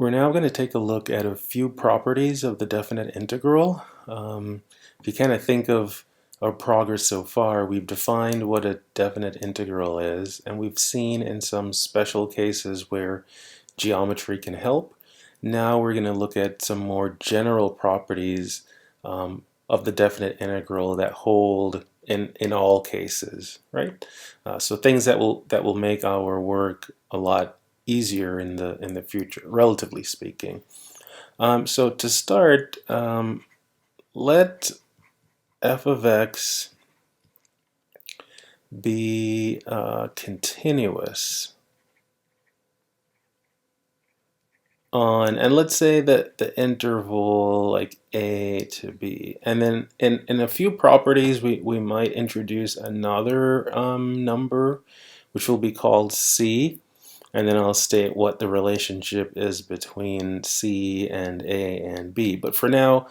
We're now going to take a look at a few properties of the definite integral. If you kind of think of our progress so far, we've defined what a definite integral is, and we've seen in some special cases where geometry can help. Now we're going to look at some more general properties of the definite integral that hold in all cases, right? So things that will make our work a lot easier in the future, relatively speaking. So to start, let f of x be continuous on, and let's say that the interval like a to b, and then in a few properties we might introduce another number which will be called c. And then I'll state what the relationship is between C and A and B. But for now,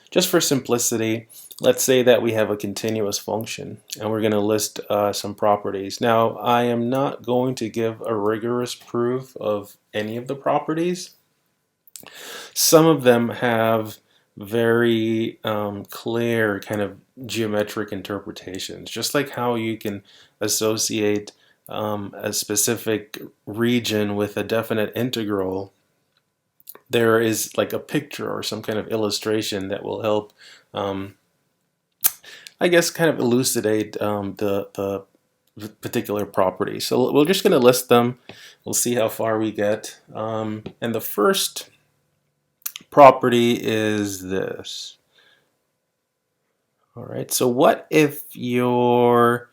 just for simplicity, let's say that we have a continuous function and we're going to list some properties. Now, I am not going to give a rigorous proof of any of the properties. Some of them have very clear kind of geometric interpretations, just like how you can associate a specific region with a definite integral. There is like a picture or some kind of illustration that will help, I guess, kind of elucidate the particular property. So we're just going to list them. We'll see how far we get. And the first property is this. All right, so what if your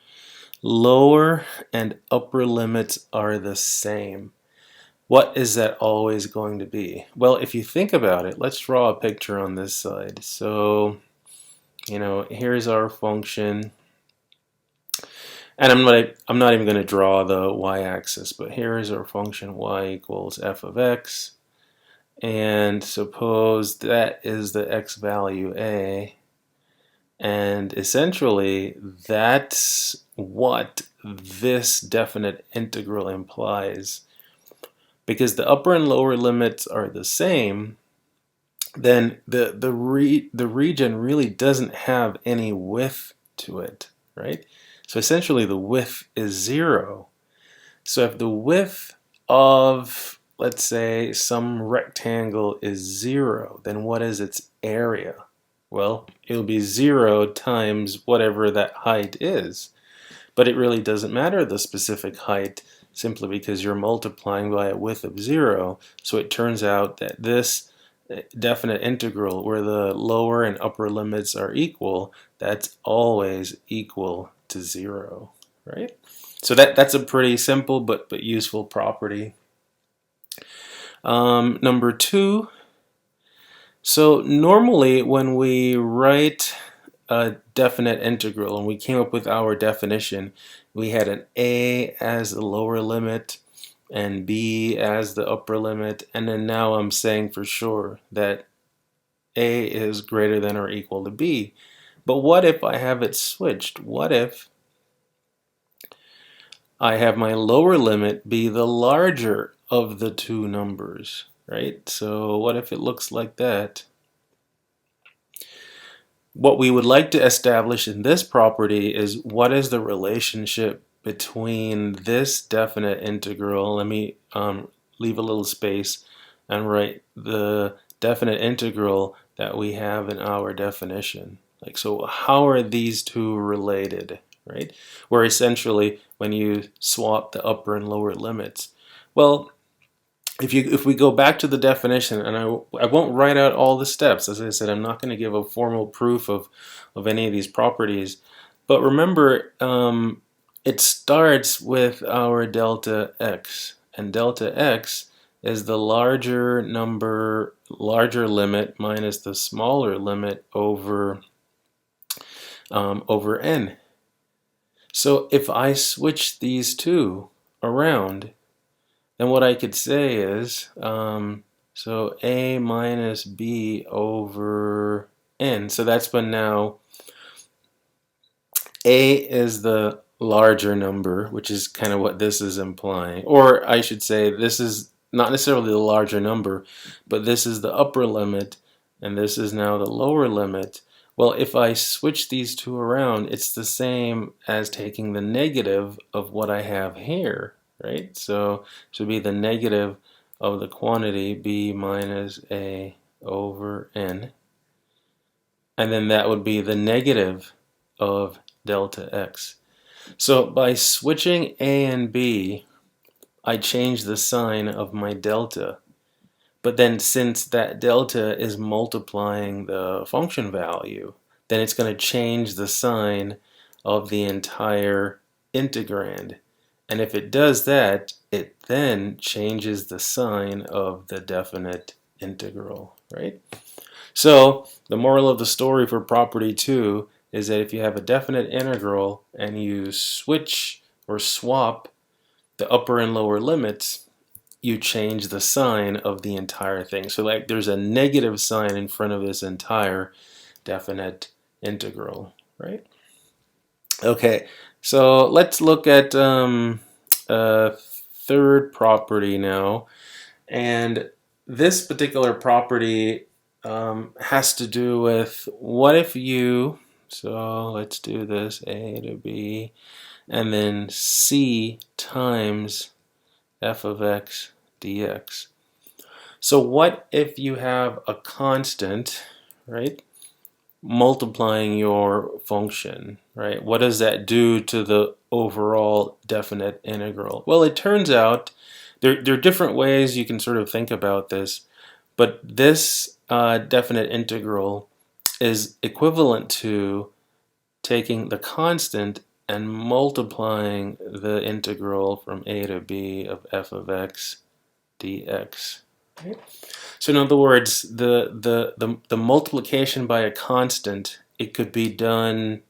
lower and upper limits are the same? What is that always going to be? Well, if you think about it, let's draw a picture on this side. So, here's our function. And I'm not even going to draw the y-axis, but here is our function y equals f of x. And suppose that is the x value a. And essentially, that's what this definite integral implies. Because the upper and lower limits are the same, then the region really doesn't have any width to it, right? So essentially, the width is 0. So if the width of, let's say, some rectangle is 0, then what is its area? Well, it'll be 0 times whatever that height is. But it really doesn't matter the specific height simply because you're multiplying by a width of 0. So it turns out that this definite integral where the lower and upper limits are equal, that's always equal to 0, right? So that's a pretty simple but useful property. Number 2. So normally when we write a definite integral and we came up with our definition, we had an a as the lower limit and b as the upper limit, and then now I'm saying for sure that a is greater than or equal to b. But what if I have it switched? What if I have my lower limit be the larger of the two numbers, right? So what if it looks like that? What we would like to establish in this property is what is the relationship between this definite integral. Let me leave a little space and write the definite integral that we have in our definition. Like, so how are these two related, right? Where essentially when you swap the upper and lower limits. Well, if we go back to the definition, and I won't write out all the steps. As I said, I'm not going to give a formal proof of any of these properties. But remember, it starts with our delta x. And delta x is the larger number, larger limit minus the smaller limit over n. So if I switch these two around, then what I could say is, so a minus b over n. So that's when now a is the larger number, which is kind of what this is implying. Or I should say this is not necessarily the larger number, but this is the upper limit, and this is now the lower limit. Well, if I switch these two around, it's the same as taking the negative of what I have here, right? So it should be the negative of the quantity b minus a over n, and then that would be the negative of delta x. So by switching a and b, I change the sign of my delta. But then since that delta is multiplying the function value, then it's going to change the sign of the entire integrand. And if it does that, it then changes the sign of the definite integral, right? So the moral of the story for property 2 is that if you have a definite integral and you switch or swap the upper and lower limits, you change the sign of the entire thing. So like there's a negative sign in front of this entire definite integral, right? Okay, so let's look at a third property now. And this particular property has to do with what if you, so let's do this, a to b, and then c times f of x dx. So what if you have a constant, right, multiplying your function, right? What does that do to the overall definite integral? Well, it turns out there are different ways you can sort of think about this, but this definite integral is equivalent to taking the constant and multiplying the integral from a to b of f of x dx. Right? So in other words, the multiplication by a constant, it could be done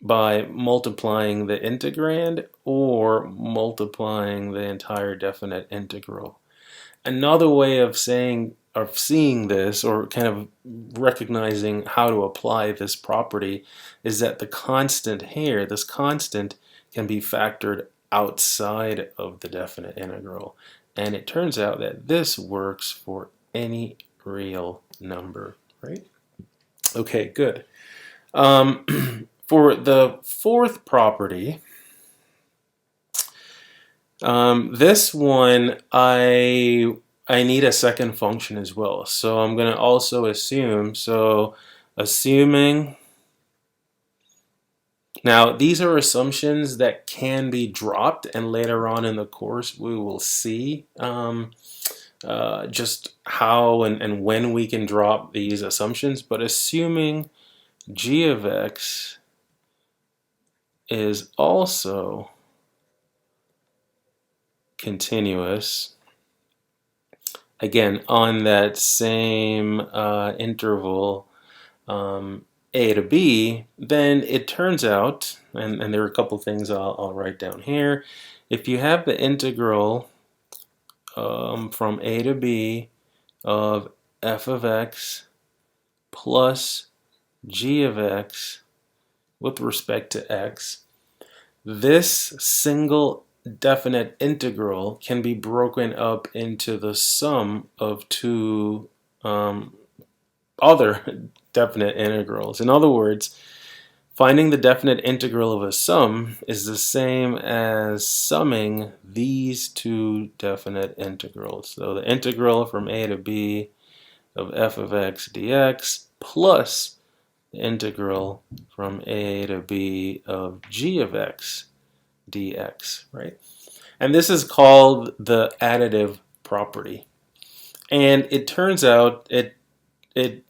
by multiplying the integrand or multiplying the entire definite integral. Another way of seeing this, or kind of recognizing how to apply this property, is that the constant here, this constant, can be factored outside of the definite integral. And it turns out that this works for any real number, right? Okay, good. For the fourth property, this one, I need a second function as well. So I'm going to also assume, assuming, now these are assumptions that can be dropped, and later on in the course we will see just how and when we can drop these assumptions. But assuming g of x is also continuous, again on that same interval a to b, then it turns out, and there are a couple things I'll write down here. If you have the integral from a to b of f of x plus g of x with respect to x, this single definite integral can be broken up into the sum of two other definite integrals. In other words, finding the definite integral of a sum is the same as summing these two definite integrals. So the integral from a to b of f of x dx plus the integral from a to b of g of x dx, right? And this is called the additive property. And it turns out it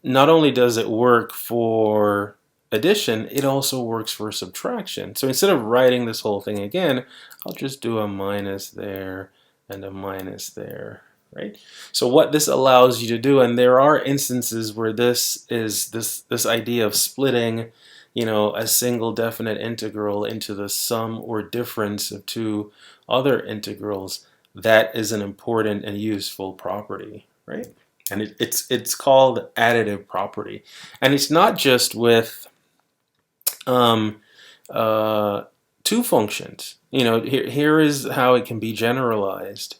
not only does it work for addition, it also works for subtraction. So instead of writing this whole thing again, I'll just do a minus there and a minus there, right? So what this allows you to do, and there are instances where this is this idea of splitting, you know, a single definite integral into the sum or difference of two other integrals, that is an important and useful property, right? And it's called additive property. And it's not just with two functions. You know, here is how it can be generalized.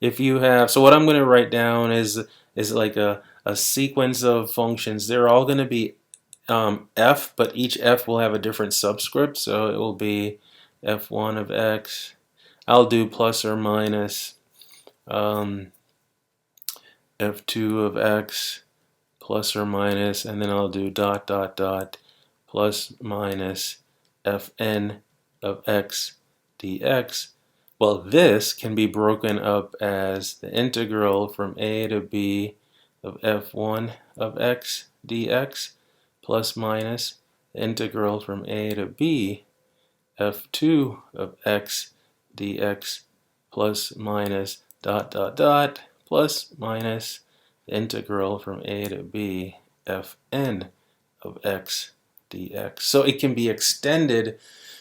if you have, so what I'm going to write down is like a sequence of functions. They're all going to be f, but each f will have a different subscript. So it will be f1 of x. I'll do plus or minus f2 of x plus or minus, and then I'll do dot dot dot plus minus fn of x dx. Well, this can be broken up as the integral from a to b of f1 of x dx plus minus the integral from a to b f2 of x dx plus minus dot dot dot plus minus the integral from a to b fn of x dx. So it can be extended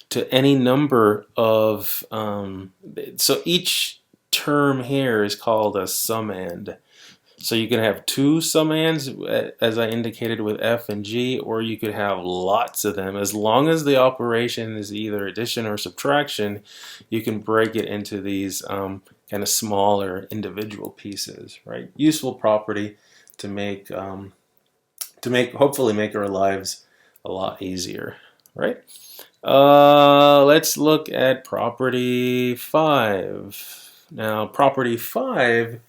to any number of, so each term here is called a summand. So you can have two summands, as I indicated with f and g, or you could have lots of them. As long as the operation is either addition or subtraction, you can break it into these kind of smaller individual pieces, right? Useful property to make, hopefully make our lives a lot easier, right? Let's look at property 5. Now, property 5,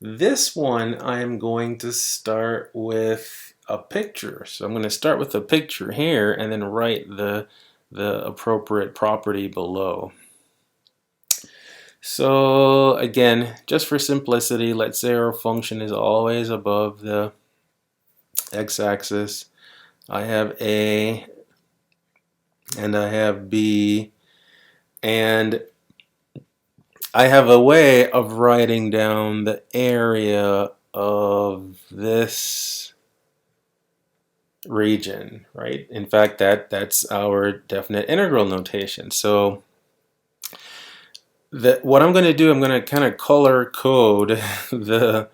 this one I am going to start with a picture. So I'm going to start with a picture here and then write the appropriate property below. So again, just for simplicity, let's say our function is always above the x-axis. I have a and I have b, and I have a way of writing down the area of this region, right? In fact, that's our definite integral notation. So what I'm going to do, I'm going to kind of color code the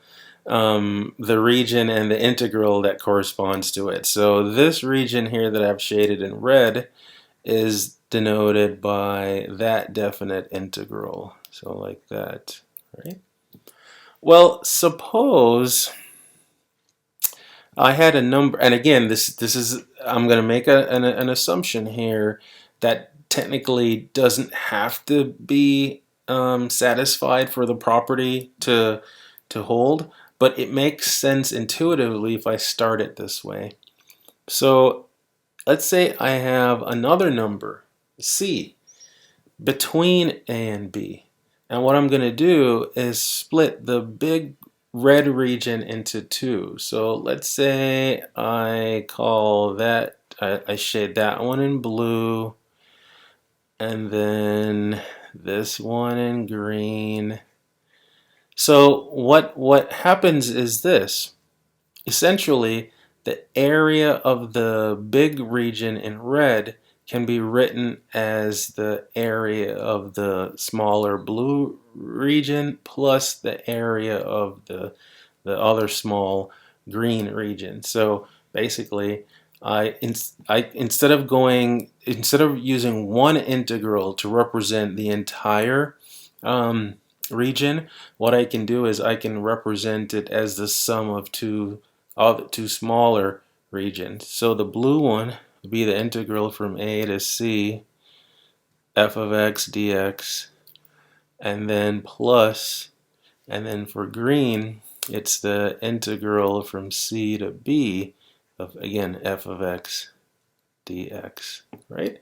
region and the integral that corresponds to it. So this region here that I've shaded in red is denoted by that definite integral. So like that, right? Well, suppose I had a number, and again, this is, I'm going to make an assumption here that technically doesn't have to be satisfied for the property to hold, but it makes sense intuitively if I start it this way. So let's say I have another number, c, between a and b. And what I'm going to do is split the big red region into two. So let's say I call that, I shade that one in blue, and then this one in green. So what happens is this. Essentially, the area of the big region in red can be written as the area of the smaller blue region plus the area of the other small green region. So basically, instead of using one integral to represent the entire region, what I can do is I can represent it as the sum of two smaller regions. So the blue one would be the integral from a to c f of x dx, and then plus, and then for green it's the integral from c to b of, again, f of x dx, right?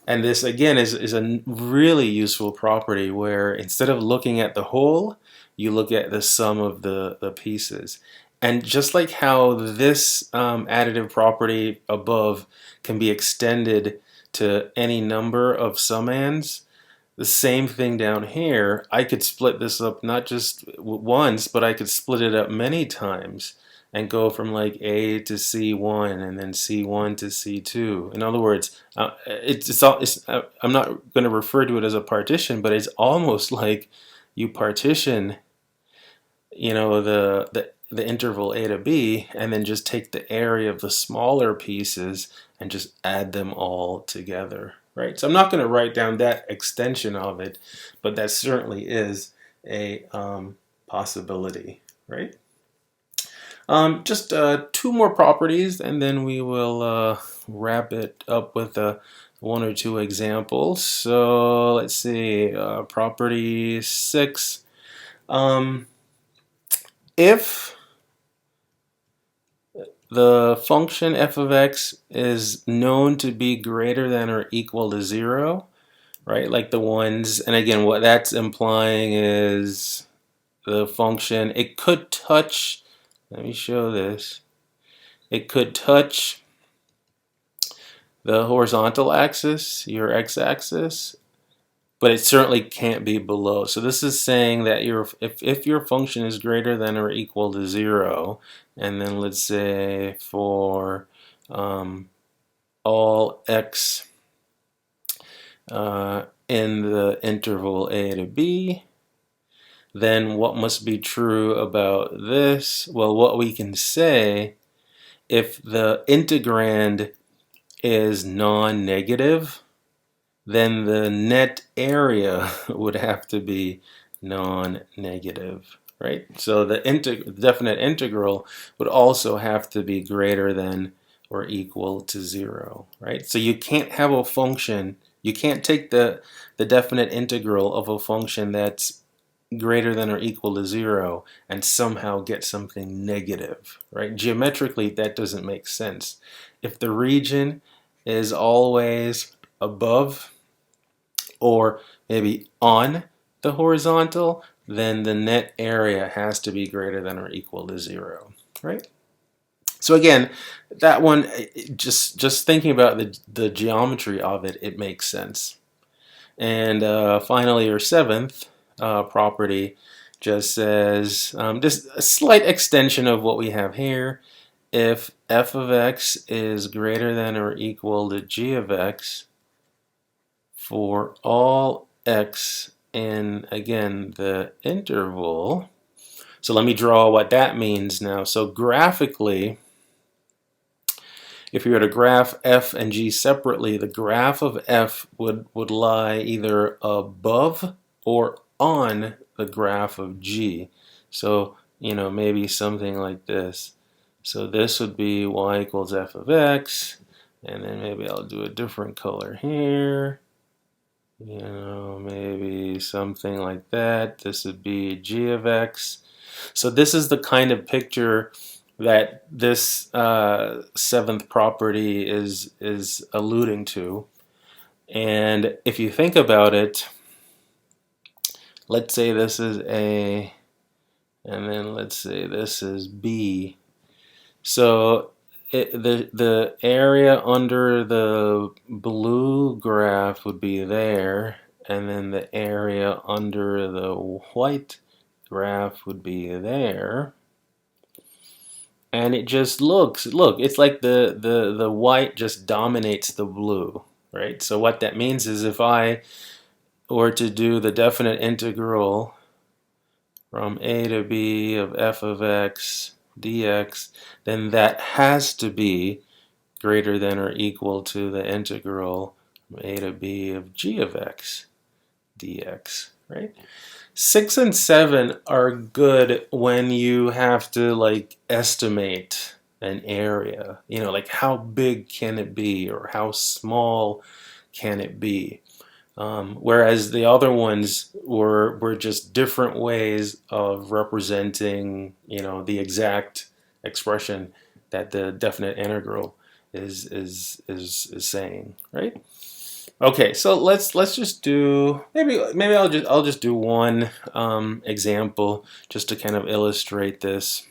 And this again is a really useful property where instead of looking at the whole, you look at the sum of the pieces. And just like how this additive property above can be extended to any number of summands, the same thing down here, I could split this up not just once, but I could split it up many times and go from like A to C1 and then C1 to C2. In other words, I'm not going to refer to it as a partition, but it's almost like you partition, the interval A to B, and then just take the area of the smaller pieces and just add them all together, right? So I'm not going to write down that extension of it, but that certainly is a possibility, right? Just two more properties, and then we will wrap it up with one or two examples. So let's see, property 6. If the function f of x is known to be greater than or equal to 0, right? Like the ones, and again, what that's implying is the function, it could touch, let me show this, it could touch the horizontal axis, your x-axis, but it certainly can't be below. So this is saying that if your function is greater than or equal to 0, and then let's say for all x in the interval a to b, then what must be true about this? Well, what we can say, if the integrand is non-negative, then the net area would have to be non-negative, right? So the definite integral would also have to be greater than or equal to 0, right? So you can't have a function, you can't take the definite integral of a function that's greater than or equal to 0 and somehow get something negative, right? Geometrically, that doesn't make sense. If the region is always above or maybe on the horizontal, then the net area has to be greater than or equal to 0, right? So again, that one, just thinking about the geometry of it, it makes sense. And finally, your seventh property just says, just a slight extension of what we have here. If f of x is greater than or equal to g of x for all x in, again, the interval. So let me draw what that means now. So graphically, if you were to graph f and g separately, the graph of f would lie either above or on the graph of g. So, maybe something like this. So this would be y equals f of x, and then maybe I'll do a different color here. Maybe something like that. This would be g of x. So this is the kind of picture that this seventh property is alluding to. And if you think about it, let's say this is A, and then let's say this is B. So the area under the blue graph would be there, and then the area under the white graph would be there. And it just look, it's like the white just dominates the blue, right? So what that means is if I were to do the definite integral from a to b of f of x dx, then that has to be greater than or equal to the integral from a to b of g of x dx, right? 6 and 7 are good when you have to estimate an area, like how big can it be or how small can it be. Whereas the other ones were just different ways of representing, the exact expression that the definite integral is saying, right? Okay, so let's just do maybe I'll just do one example just to kind of illustrate this.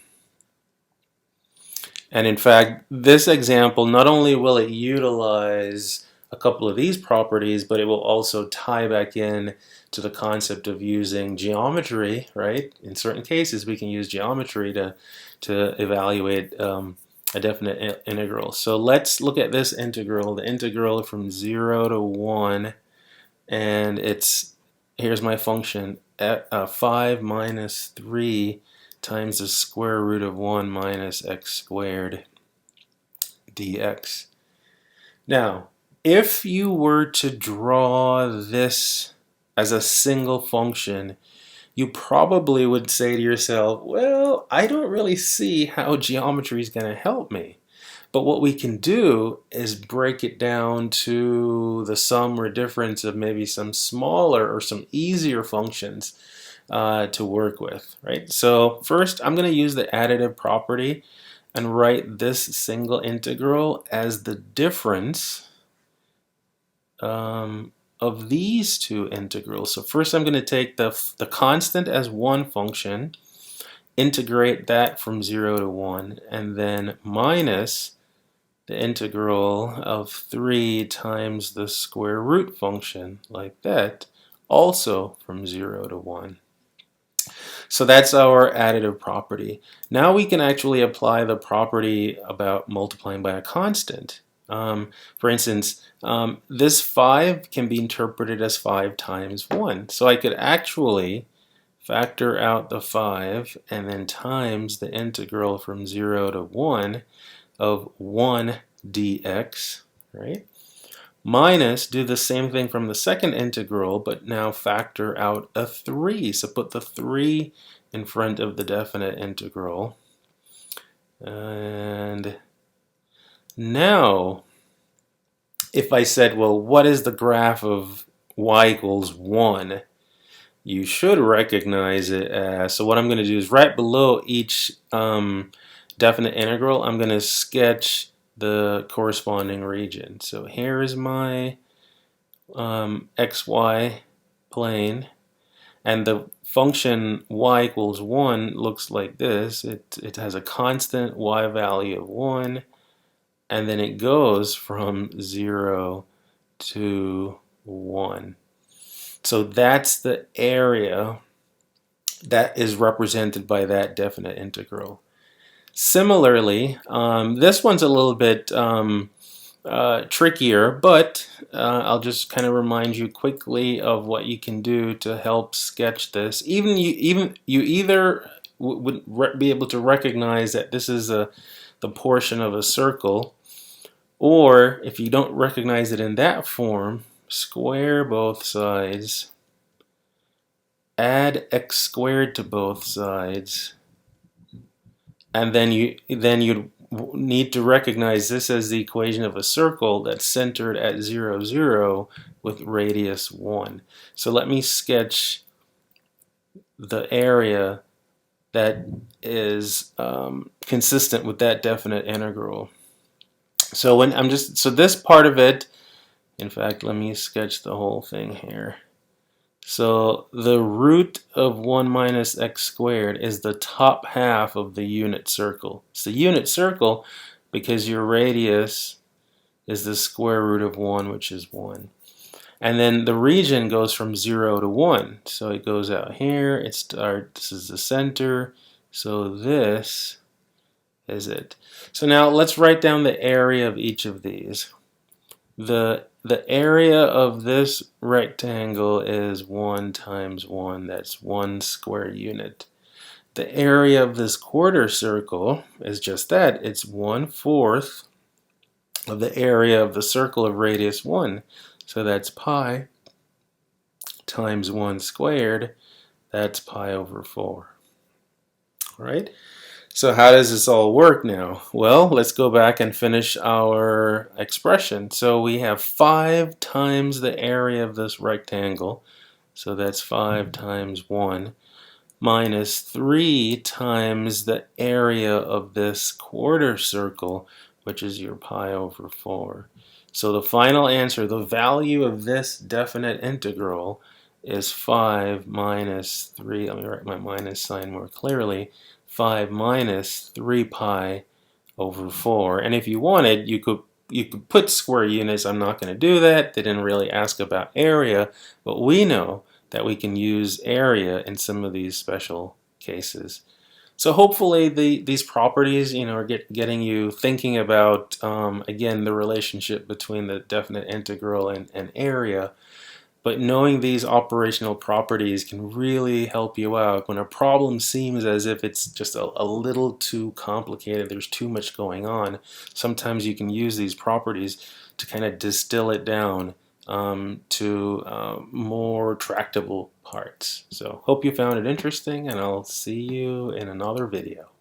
And in fact, this example, not only will it utilize a couple of these properties, but it will also tie back in to the concept of using geometry, right? In certain cases, we can use geometry to evaluate a definite integral. So let's look at this integral, the integral from 0 to 1, and here's my function, 5 minus 3 times the square root of 1 minus x squared dx. Now, if you were to draw this as a single function, you probably would say to yourself, well, I don't really see how geometry is going to help me. But what we can do is break it down to the sum or difference of maybe some smaller or some easier functions to work with, right? So first, I'm going to use the additive property and write this single integral as the difference of these two integrals. So first I'm going to take the constant as one function, integrate that from 0 to 1, and then minus the integral of 3 times the square root function, like that, also from 0 to 1. So that's our additive property. Now we can actually apply the property about multiplying by a constant. For instance, this 5 can be interpreted as 5 times 1. So I could actually factor out the 5 and then times the integral from 0 to 1 of 1 dx, right? Minus, do the same thing from the second integral, but now factor out a 3. So put the 3 in front of the definite integral. And now, if I said, well, what is the graph of y equals 1? You should recognize it as, so what I'm going to do is right below each definite integral, I'm going to sketch the corresponding region. So here is my xy plane, and the function y equals 1 looks like this. It has a constant y value of 1, and then it goes from 0 to 1. So that's the area that is represented by that definite integral. Similarly, this one's a little bit trickier, but I'll just kind of remind you quickly of what you can do to help sketch this. You either would be able to recognize that this is the portion of a circle, or if you don't recognize it in that form, square both sides, add x squared to both sides, and then you'd need to recognize this as the equation of a circle that's centered at 0, 0 with radius 1. So let me sketch the area that is consistent with that definite integral. So so this part of it, in fact, let me sketch the whole thing here. So the root of 1 minus x squared is the top half of the unit circle. It's the unit circle because your radius is the square root of 1, which is 1. And then the region goes from 0 to 1. So it goes out here. This is the center. So this is it. So now let's write down the area of each of these. The area of this rectangle is 1 times 1. That's 1 square unit. The area of this quarter circle is just that. It's 1/4 of the area of the circle of radius 1. So that's pi times 1 squared. That's pi over 4. All right? So how does this all work now? Well, let's go back and finish our expression. So we have 5 times the area of this rectangle, so that's 5 times 1, minus 3 times the area of this quarter circle, which is your pi over 4. So the final answer, the value of this definite integral, is 5 minus 3. Let me write my minus sign more clearly. 5 minus 3 pi over 4. And if you wanted, you could put square units. I'm not going to do that. They didn't really ask about area, but we know that we can use area in some of these special cases. So hopefully these properties, are getting you thinking about, again, the relationship between the definite integral and area. But knowing these operational properties can really help you out when a problem seems as if it's just a little too complicated, there's too much going on. Sometimes you can use these properties to kind of distill it down to more tractable parts. So hope you found it interesting, and I'll see you in another video.